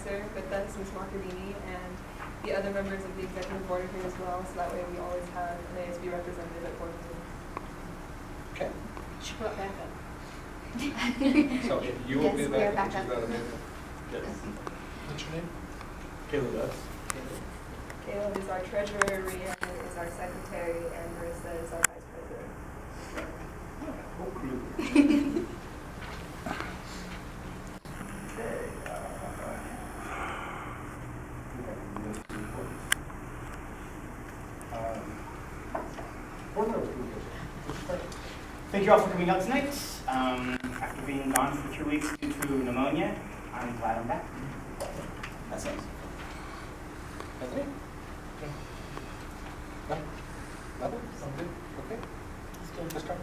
advisor with us, Ms. Macardini, and the other members of the executive board are here as well, so that way we always have an ASB representative at board meetings. Okay. She brought back up. So if you will be we are back, back which is up. not amended. Yes. What's your name? Caleb does. Caleb is our treasurer, Rhiannon is our secretary, and Marissa is our vice president. Thank you all for coming out tonight. After being gone for 3 weeks due to pneumonia, I'm glad I'm back. That's it. Anthony? No? Nothing? I'm good? Okay. It's good. Let's start.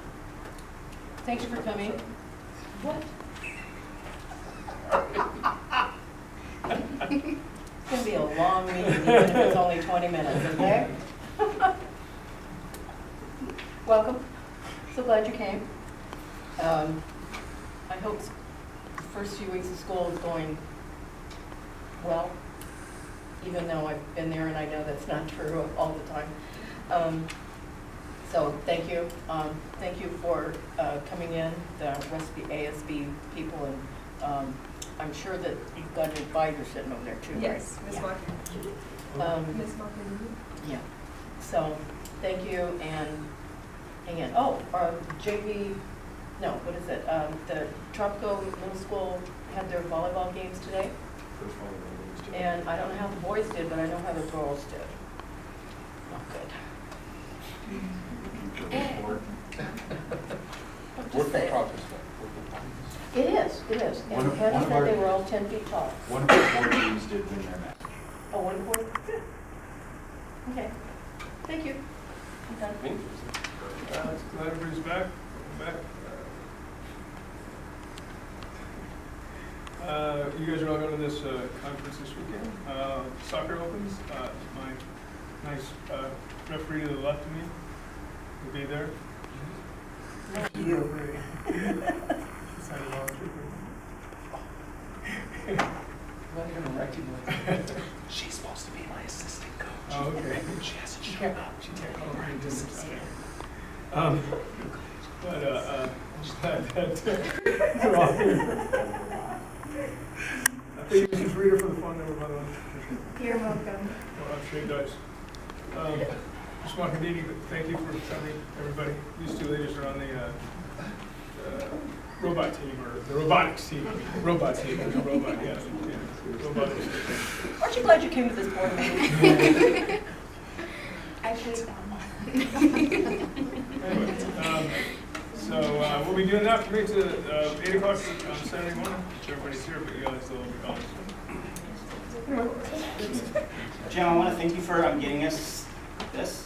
Thanks for coming. What? It's going to be a long meeting, even if it's only 20 minutes, okay? Welcome. So glad you came. I hope the first few weeks of school is going well, even though I've been there and I know that's not true all the time. So thank you. Thank you for coming in, the rest of the ASB people, and I'm sure that you've got an advisor sitting over there too, right? Yes, Ms. Macardini. Ms. Macardini. Yeah. So thank you, and hang on. Oh, JV, no, what is it? The Tropico Middle School had their volleyball games today. And I don't know how the boys did, but I know how the girls did. Not good. Work in progress. It is, it is. And Penny said they were all 10 feet tall. One of our board teams did win their match. Oh, one board? Good. Okay. Thank you. I'm done. Glad everybody's back. You guys are all going to this conference this weekend. Soccer opens. My nice referee to the left of me will be there. Thank you. I'm not going to recognize. She's supposed to be my assistant coach. Oh, okay. She hasn't shown up. She can't call her into this. But I'm glad that you're all here. I think you should read her for the phone number, by the way. You're welcome. Well, I'm sure he does. Ms. Macardini, thank you for coming, everybody. These two ladies are on the robot team, or the robotics team. Robot team, there's a robot, yeah. Robotics team. Aren't you glad you came to this board meeting? Actually, Anyway, so we'll be doing that from 8 to 8 o'clock on Saturday morning. Everybody's here, but you guys still will be gone. Jim, I want to thank you for getting us this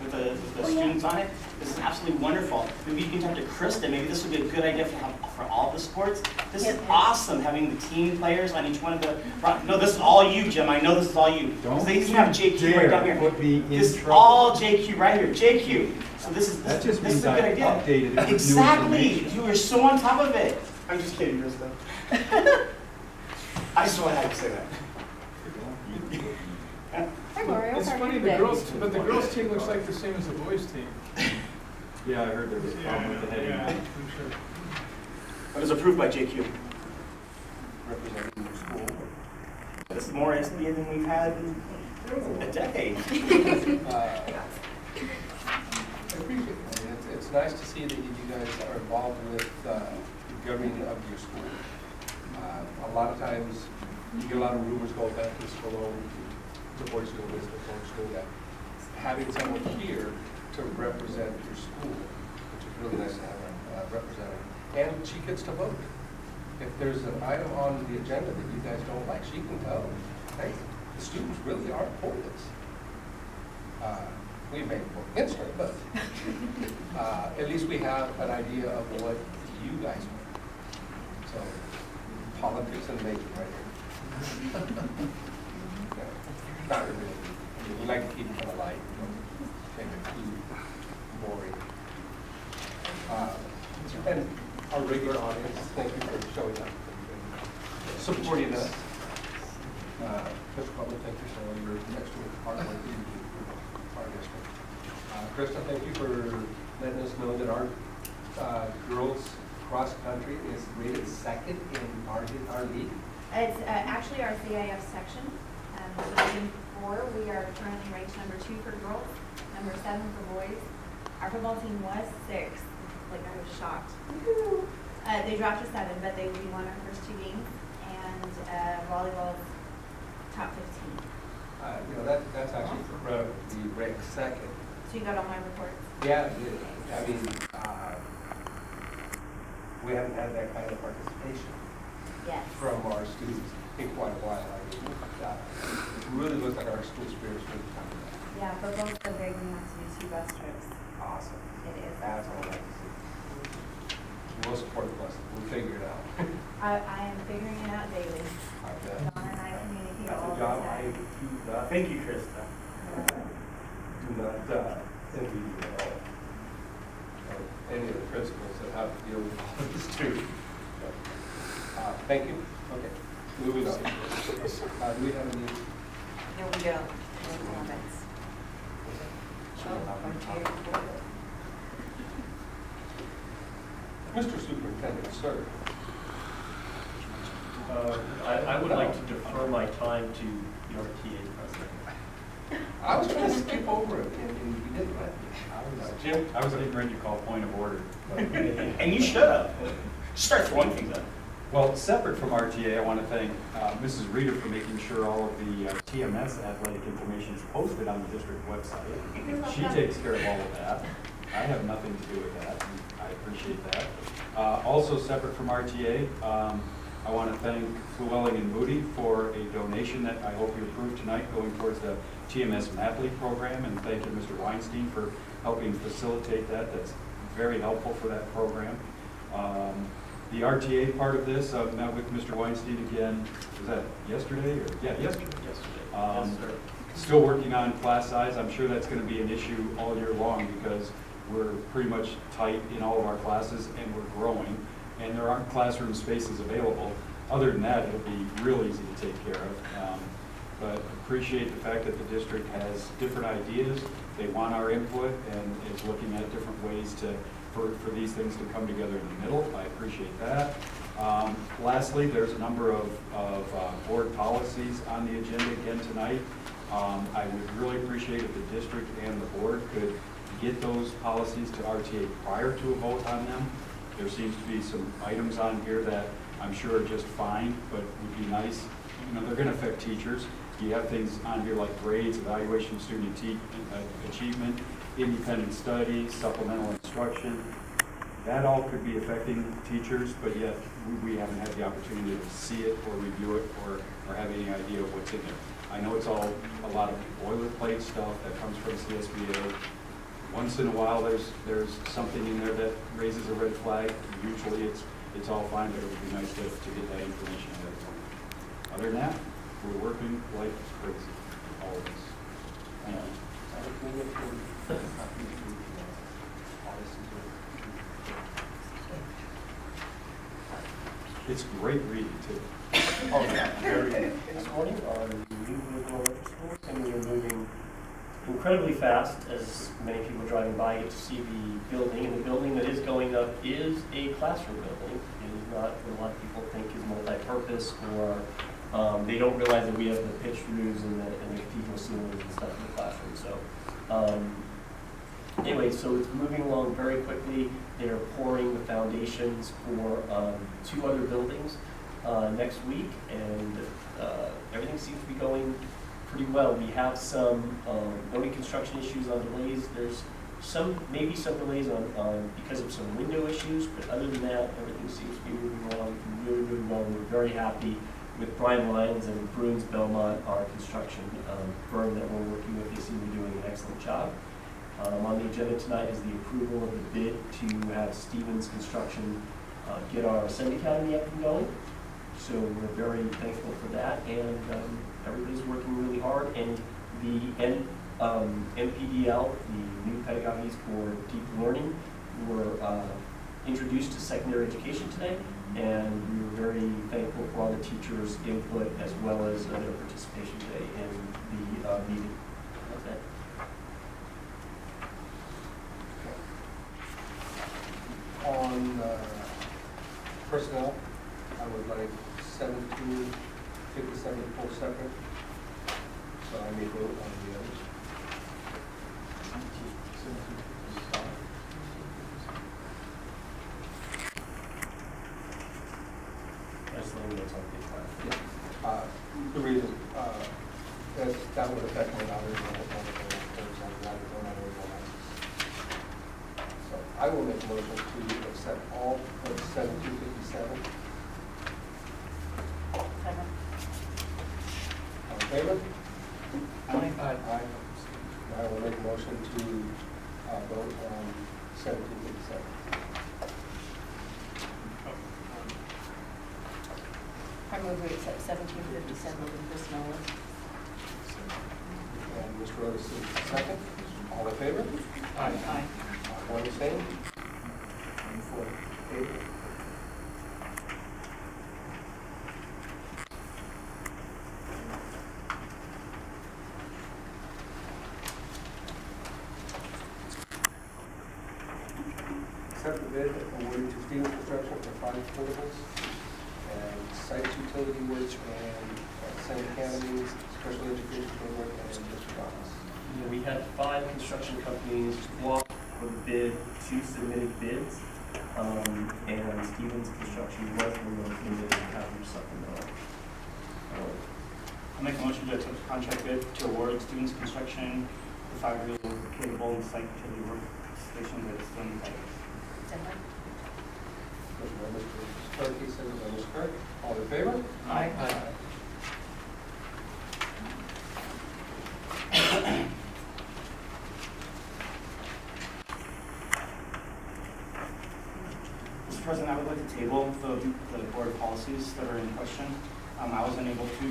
with the students on it. This is absolutely wonderful. Maybe you can talk to Krista. Maybe this would be a good idea for all the sports. This is awesome, having the team players on each one of the. No, this is all you, Jim. I know this is all you. Don't they even have JQ right down here. put me in This is trouble. all JQ right here. JQ. So this is That just this is means a good I idea. updated it with new Exactly. information. You are so on top of it. I'm just kidding, Krista. I just wanted to say that. Hi, Mario. It's How are funny, you the today? girls team looks like the same as the boys team. Yeah, I heard there was a problem with the heading. Yeah, I'm sure. But it's approved by JQ. Representing the school. This is more SBA than we've had in a decade. I appreciate it. It's nice to see that you guys are involved with the governing of your school. A lot of times, you get a lot of rumors going back to school, the board school, this, the board school, that. Having someone here to represent your school, which is really nice to have a representative. And she gets to vote. If there's an item on the agenda that you guys don't like, she can tell, hey, the students really aren't for this. We may vote against her, but at least we have an idea of what you guys want. So, politics and making right here. Not really. We like to keep it kind of light, make it too boring. And our regular audience, thank you for showing up and supporting us. Mr. Butler, thank you for all your excellent hard work that you do for our district. Krista, thank you for letting us know that our girls cross country is rated second in our league. It's actually our CIF section. Division 4, we are currently ranked number 2 for girls, number 7 for boys. Our football team was 6th. Like, I was shocked. They dropped to 7, but we won our first 2 games. And volleyball's top 15. You know, that's actually incredible to be ranked second. So you got all my reports? Yeah, I mean, we haven't had that kind of participation Yes. from our students in quite a while. I mean, it really looks like our school spirit is really coming back. Yeah, football's so big, we have to do 2 bus trips. Awesome. It is. That's all I like to see. We'll support the bus. We'll figure it out. I am figuring it out daily. I bet. Dawn and I communicate That's all a the job I time. do not, Thank you, Krista. do not envy you at all. Or any of the principals that have to deal with all this too. But, thank you. Okay, moving on. Do we have any? No, we don't. No comments. Mr. Superintendent, sir. I would like to defer my time to the RTA president. I was trying to skip over it, and you didn't let me. Jim, I was getting ready to call point of order. And you should have. Start throwing things at. Well, separate from RTA, I want to thank Mrs. Reeder for making sure all of the TMS athletic information is posted on the district website. She takes care of all of that. I have nothing to do with that, and I appreciate that. Also separate from RTA, I want to thank Llewellyn and Moody for a donation that I hope you approve tonight going towards the TMS Mapley program, and thank you, Mr. Weinstein, for helping facilitate that. That's very helpful for that program. The RTA part of this, I met with Mr. Weinstein again, was that yesterday? Yeah, yesterday. Yes, sir. Still working on class size. I'm sure that's going to be an issue all year long because we're pretty much tight in all of our classes and we're growing and there aren't classroom spaces available. Other than that, it'll be real easy to take care of. But appreciate the fact that the district has different ideas. They want our input and is looking at different ways for these things to come together in the middle. I appreciate that. Lastly, there's a number of board policies on the agenda again tonight. I would really appreciate if the district and the board could get those policies to RTA prior to a vote on them. There seems to be some items on here that I'm sure are just fine, but would be nice. You know, they're going to affect teachers. You have things on here like grades, evaluation of student achievement, independent study, supplemental instruction. That all could be affecting teachers, but yet we haven't had the opportunity to see it or review it or have any idea of what's in there. I know it's all a lot of boilerplate stuff that comes from CSBA. Once in a while, there's something in there that raises a red flag. Usually it's all fine, but it would be nice to get that information ahead of time. Other than that, we're working like crazy, all of us. Thank you. It's great reading too. Oh, yeah, very good. This morning on the new moving elementary schools, and we are moving incredibly fast as many people driving by get to see the building. And the building that is going up is a classroom building. It is not what a lot of people think is multi-purpose, or they don't realize that we have the pitched roofs and the cathedral ceilings and stuff in the classroom. So anyway, so it's moving along very quickly. They are pouring the foundations for 2 other buildings next week, and everything seems to be going pretty well. We have some only construction issues on delays. There's maybe some delays on because of some window issues, but other than that, everything seems to be moving along really, really well. We're very happy with Brian Lyons and Bruins Belmont, our construction firm that we're working with. They seem to be doing an excellent job. On the agenda tonight is the approval of the bid to have Stevens Construction get our Ascend Academy up and going. So we're very thankful for that, and everybody's working really hard. And the MPDL, the new pedagogies for deep learning, we're introduced to secondary education today, and we were very thankful for all the teachers' input as well as their participation today in the meeting. That's it. On personnel, I would like 1757 full separate, so I may vote on the others. The reason, that would affect my daughter's So I will make a motion to accept all of 1757. Second. All in favor? Aye. Aye. I will make a motion to vote on 1757. I move we accept 1757 with personnel list. And Mr. Otis is second. All in favor? Aye. One abstain. And 4 in favor. Accept the bid awarded to Stevens Construction for 5 portables and site utility work and Senate Academy, special education program, and district office. Yeah, we had 5 construction companies walk for the bid, 2 submitted bids, and Stevens Construction was the one who did have their supplemental. I'll make a motion to accept the contract bid to award Stevens Construction the 5-reel capable and site utility workstation with Stone Pipe. Second. Motion by Mr. Starkey, second by Ms. Kirk. All in favor? Aye. Mr. President, I would like to table the board policies that are in question. I was unable to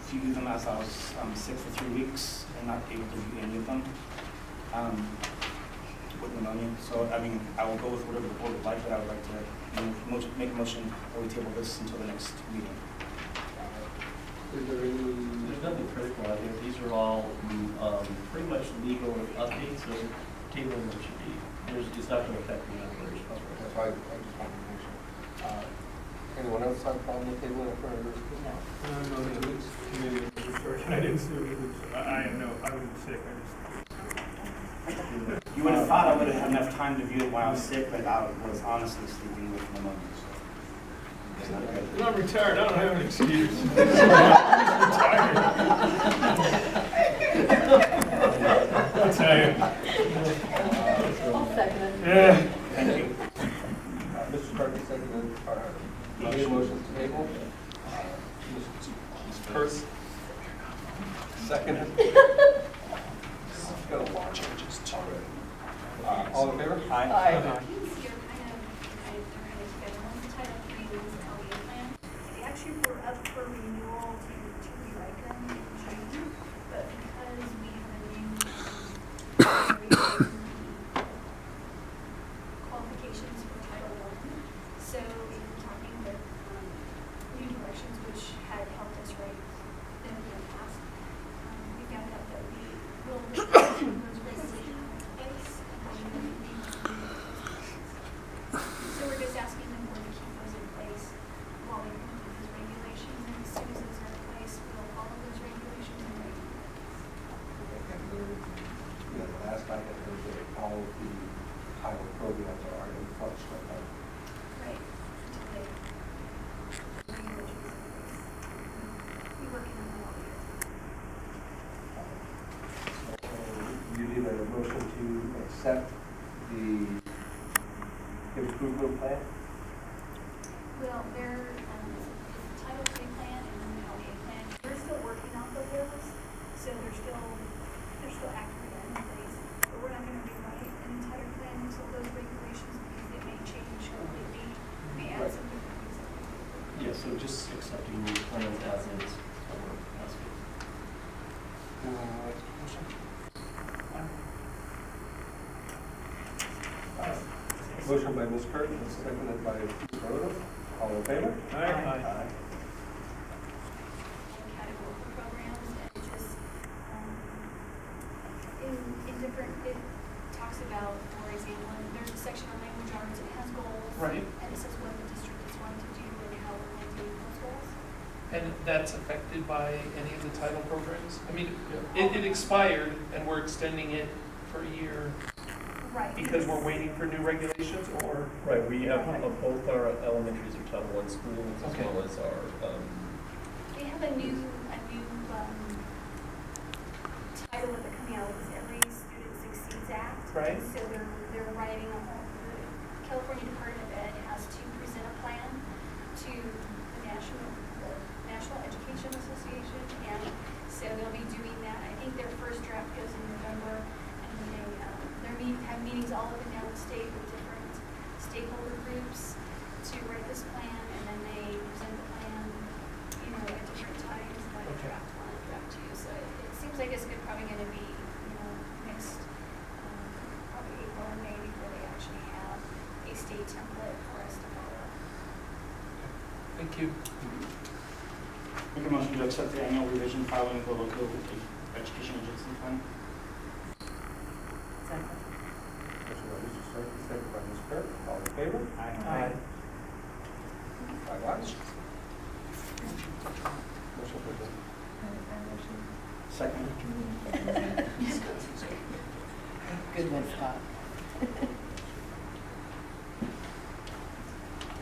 view them as I was sick for 3 weeks and not able to view any of them with pneumonia. So, I mean, I will go with whatever the board would like, but I would like to make a motion that we table this until the next meeting. Is there any? There's nothing critical out here. These are all pretty much legal updates, so tabling them should be, it's not going to affect the others. That's why I just wanted to make sure. Anyone else have a problem with tabling it for No. I didn't see it. I wasn't sick. You would have thought I would have had enough time to view it while I was sick, but I was honestly sleeping with pneumonia. So it's not good. And I'm retired, I don't have an excuse. I'll tell you. I'll second it. Yeah. Thank you. Mr. Starkey, second, motion to table. Ms. Kirk, second. Got a lot of changes already. All in favor? Aye. These here kind of together. One's the Title III, one's the LEA plan. They actually were up for renewal to rewrite them in June, but because we have a new qualifications for Title I, so we were talking with new directions which had helped us write them in the past. We found out that we will those regulations in place. So we're just asking the board to keep those in place while we complete those regulations, and as soon as those are in place, we'll follow those regulations and write them. The last I had heard that all of the title programs are in flux right now. Right, until they, regulations in place. We work in them all year. You need a motion to accept the improvement plan? Well, there, it's the Title III plan and then the LEA plan. We're still working off of those, so they're still accurate and in place. But we're not gonna rewrite an entire plan until those regulations, because it may change completely, may add some different things. Yeah, so just accepting the plans as is. Motion by Ms. Curtin, seconded by Mr. Otis. All in favor? Aye. Categorical programs and just, in different, it talks about, for example, there's a section on language arts, it has goals. Right. And it says what the district is wanting to do and how we're going to do those goals. And that's affected by any of the title programs? I mean, it expired and we're extending it for a year Right. because we're waiting for new regulations, or? Right, we have both our elementaries are Title I schools as Okay. well as our, They have a new title that they're coming out with, is Every Student Succeeds Act. Right. So they're writing on the California Department of Ed has to present a plan to the National Education Association, and so they'll be doing that. I think their first draft goes in November, and they have meetings all over down the state with different stakeholder groups to write this plan, and then they present the plan, at different times, like Okay. draft one, draft two. So it seems like it's probably going to be, next, probably April or May before they actually have a state template for us to follow. Thank you. Make a motion to accept the annual revision filing of the local education agency fund. Second. Motion by Mr. Starkey, seconded by Ms. Curtin. All in favor? Aye. Five ayes. Motion approved. Second. Good one, Scott.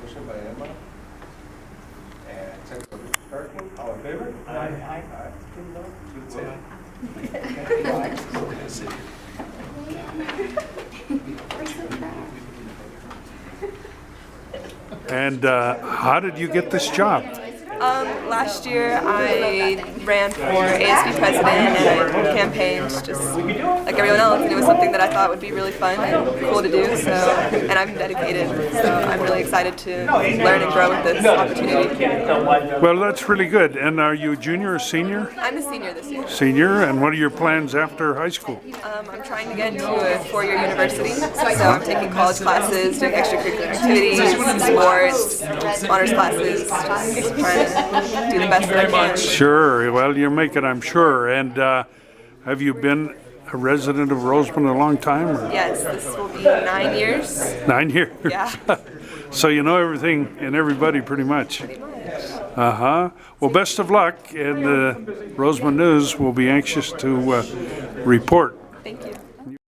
Motion by Emma. And second by Mr. Starkey. All in favor? Aye. Aye. Two Say votes. aye. And how did you get this job? Last year I ran for ASB president and I campaigned just like everyone else, and it was something that I thought would be really fun and cool to do, and I'm dedicated, so I'm really excited to learn and grow with this opportunity. Well, that's really good. And are you a junior or senior? I'm a senior this year. Senior, and what are your plans after high school? I'm trying to get into a four-year university, so I'm taking college classes, doing extracurricular activities, sports, honors classes, just trying to do the best that I can. Sure. Well, you'll make it, I'm sure. And have you been a resident of Rosamond a long time? Or? Yes, this will be 9 years. 9 years? Yeah. So you know everything and everybody pretty much. Pretty much. Uh-huh. Well, best of luck, and Rosamond News will be anxious to report. Thank you.